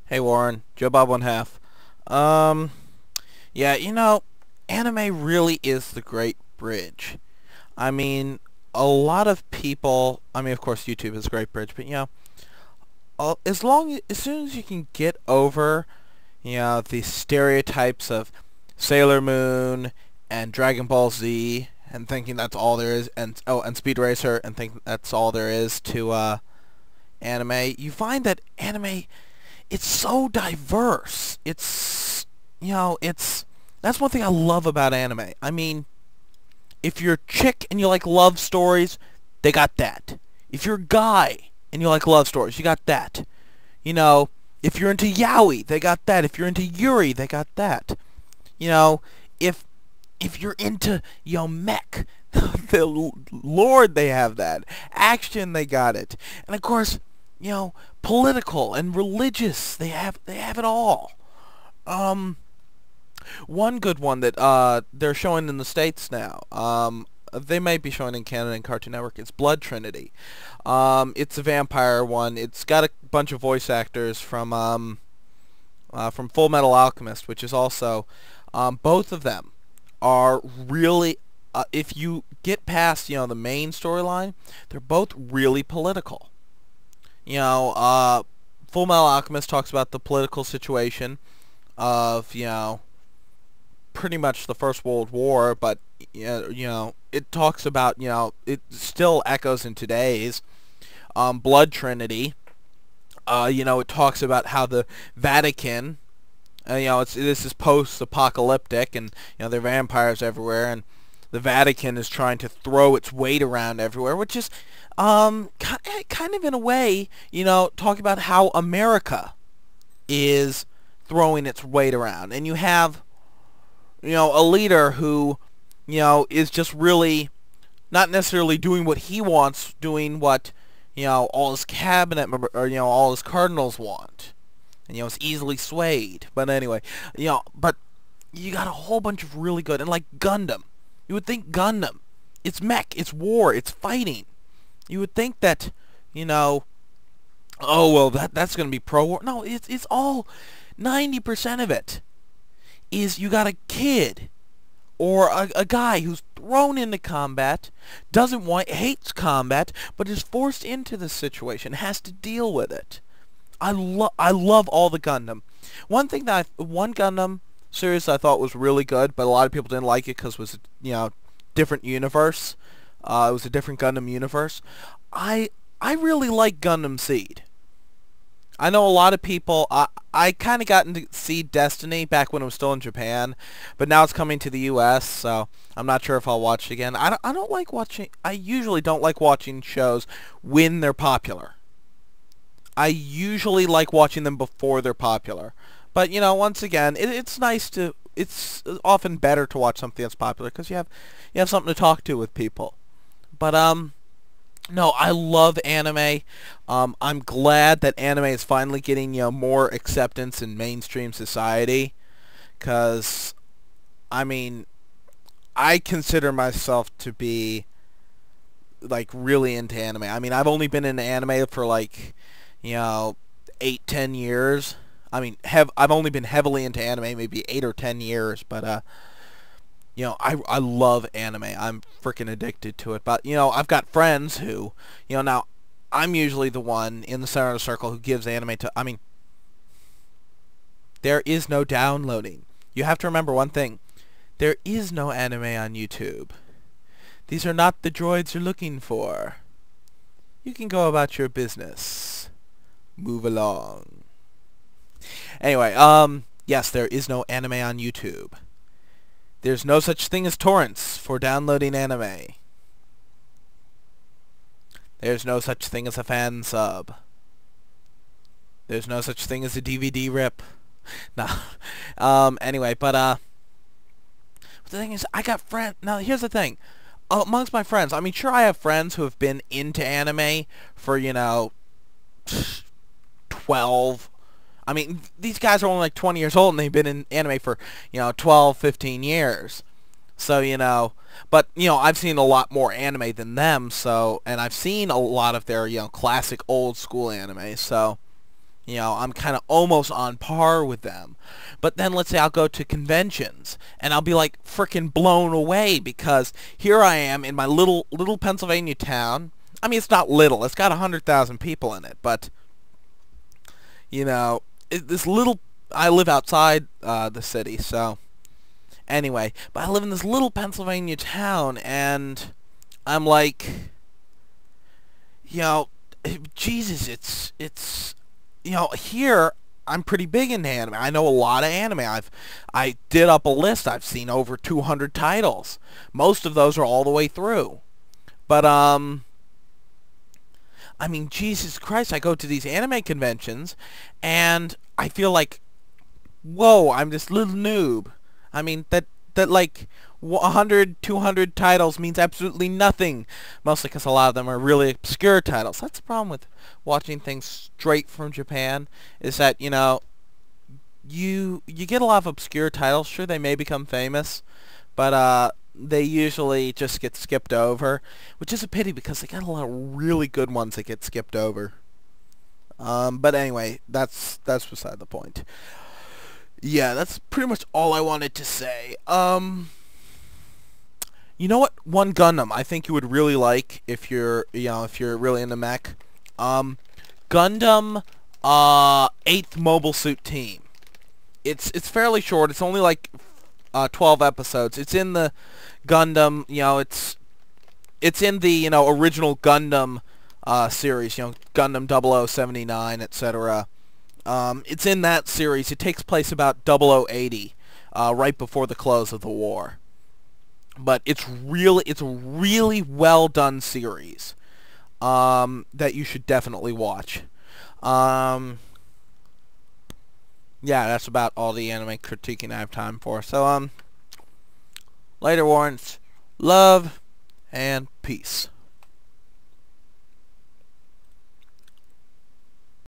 Hey Warren, Joe Bob 1/2. Um, yeah, anime really is the great bridge. I mean, a lot of people, of course YouTube is a great bridge, but as soon as you can get over, the stereotypes of Sailor Moon and Dragon Ball Z and thinking that's all there is, and Speed Racer and think that's all there is to anime, you find that anime it's so diverse. It's that's one thing I love about anime. I mean, if you're a chick and you like love stories, they got that. If you're a guy and you like love stories, you got that. If you're into yaoi, they got that. If you're into yuri, they got that. You know, if you're into mech, the Lord, they have that. Action, they got it. And of course, political and religious, they have it all. Um, One good one that they're showing in the States now. They might be showing in Canada and Cartoon Network. It's Blood Trinity. It's a vampire one. It's got a bunch of voice actors from Full Metal Alchemist, which is also both of them are really if you get past the main storyline, they're both really political. Full Metal Alchemist talks about the political situation of pretty much the First World War, but it talks about it still echoes in today's Blood Trinity. It talks about how the Vatican, this is post-apocalyptic, and there are vampires everywhere, and the Vatican is trying to throw its weight around everywhere, which is kind of in a way, talking about how America is throwing its weight around, and you have a leader who is just really not necessarily doing what he wants, doing what all his cabinet member or all his cardinals want, and is easily swayed. But anyway, but you got a whole bunch of really good, and like Gundam, you would think Gundam, it's mech, it's war, it's fighting. You would think that oh well, that's gonna be pro-war. No, it's all 90% of it is you got a kid or a guy who's thrown into combat, hates combat, but is forced into this situation, has to deal with it. I love all the Gundam. One Gundam series I thought was really good, but a lot of people didn't like it because it was different universe. It was a different Gundam universe. I really like Gundam Seed. I know a lot of people, I kind of got into Seed Destiny back when it was still in Japan, but now it's coming to the US, so I'm not sure if I'll watch it again. I usually don't like watching shows when they're popular. I usually like watching them before they're popular. But, once again, it's often better to watch something that's popular because you have something to talk to with people. But, no, I love anime. I'm glad that anime is finally getting, more acceptance in mainstream society. Because, I consider myself to be, like, really into anime. I've only been into anime for, like, 8-10 years. I've only been heavily into anime maybe 8 or 10 years, but, I love anime. I'm freaking addicted to it. But, I've got friends who, now, I'm usually the one in the center of the circle who gives anime to, there is no downloading. You have to remember one thing. There is no anime on YouTube. These are not the droids you're looking for. You can go about your business. Move along. Anyway, yes, there is no anime on YouTube. There's no such thing as torrents for downloading anime. There's no such thing as a fan sub. There's no such thing as a DVD rip. Nah. Anyway, but, the thing is, I got friends. Now, here's the thing. Amongst my friends, sure, I have friends who have been into anime for, 12. These guys are only like 20 years old and they've been in anime for, 12, 15 years. So, but, I've seen a lot more anime than them, so, and I've seen a lot of their, classic old school anime, so, You know, I'm kind of almost on par with them. But then let's say I'll go to conventions and I'll be like frickin' blown away because here I am in my little Pennsylvania town. I mean, it's not little. It's got 100,000 people in it, but you know, this little. I live outside the city, so anyway. But I live in this little Pennsylvania town, and I'm like, you know, Jesus, it's you know, here I'm pretty big into anime. I know a lot of anime. I did up a list. I've seen over 200 titles. Most of those are all the way through. But I mean, Jesus Christ, I go to these anime conventions and I feel like, whoa, I'm this little noob. I mean, that like 100, 200 titles means absolutely nothing. Mostly because a lot of them are really obscure titles. That's the problem with watching things straight from Japan, is that, you know, you get a lot of obscure titles. Sure, they may become famous, but they usually just get skipped over, which is a pity because they got a lot of really good ones that get skipped over. But anyway, that's beside the point. Yeah, that's pretty much all I wanted to say. You know what? One Gundam I think you would really like if you're, you know, if you're really into mech. Gundam 8th Mobile Suit Team. It's fairly short. It's only like 12 episodes. It's in the Gundam, you know, it's in the, you know, original Gundam series, you know, Gundam 0079, etc. It's in that series. It takes place about 0080, right before the close of the war. But it's a really well done series that you should definitely watch. Yeah, that's about all the anime critiquing I have time for. So later, Warrants. Love and peace.